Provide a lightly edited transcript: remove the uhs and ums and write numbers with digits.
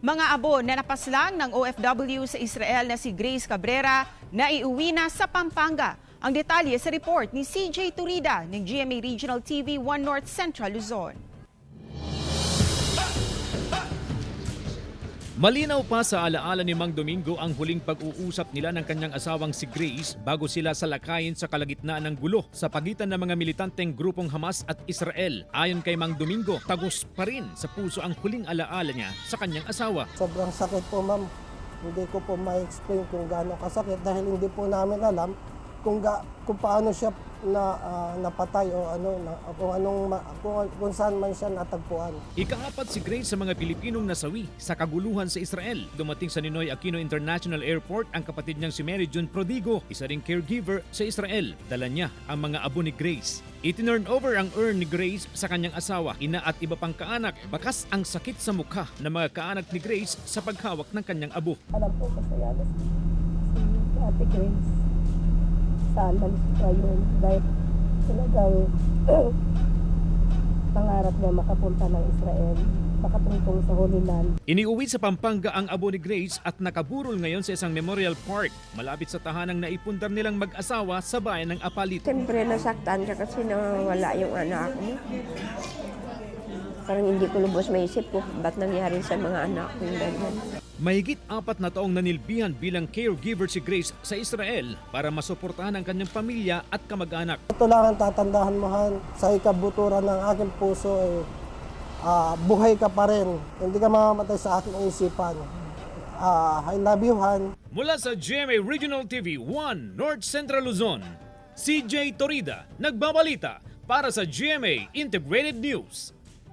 Mga abo na napaslang ng OFW sa Israel na si Grace Cabrera na iuwi na sa Pampanga. Ang detalye sa report ni CJ Turida ng GMA Regional TV 1 North Central Luzon. Malinaw pa sa alaala ni Mang Domingo ang huling pag-uusap nila ng kanyang asawang si Grace bago sila salakayin sa kalagitnaan ng gulo sa pagitan ng mga militanteng grupong Hamas at Israel. Ayon kay Mang Domingo, tagos pa rin sa puso ang huling alaala niya sa kanyang asawa. Sobrang sakit po, ma'am. Hindi ko po ma-explain kung gaano kasakit dahil hindi po namin alam kung paano siya napatay o kung saan man siya natagpuan. Ika-4 si Grace sa mga Pilipinong nasawi sa kaguluhan sa Israel. Dumating sa Ninoy Aquino International Airport ang kapatid niyang si Mary June Prodigo, isa ring caregiver sa Israel. Dala niya ang mga abo ni Grace. Itinurn over ang urn ni Grace sa kanyang asawa, ina at iba pang kaanak. Bakas ang sakit sa mukha ng mga kaanak ni Grace sa paghawak ng kanyang abo. Alam po ko sa si Ate Grace. Saan pa yun dahil talagang pangarap niya makapunta ng Israel, makatungtong sa Holy Land. Iniuwi sa Pampanga ang abo ni Grace at nakaburol ngayon sa isang memorial park malapit sa tahanang naipundar nilang mag-asawa sa bayan ng Apalit. Siyempre nasaktan siya kasi nawala yung anak ko. Parang hindi ko lubos maisip ko ba't nangyari sa mga anak ko yung ganyan. Mahigit 4 na taong nanilbihan bilang caregiver si Grace sa Israel para masuportahan ang kanyang pamilya at kamag-anak. Ito lang ang tatandahan mo, Han, sa ikabuturan ng aking puso, buhay ka pa rin. Hindi ka mamamatay sa aking isipan. I love you, Han. Mula sa GMA Regional TV 1 North Central Luzon, CJ Torida nagbabalita para sa GMA Integrated News.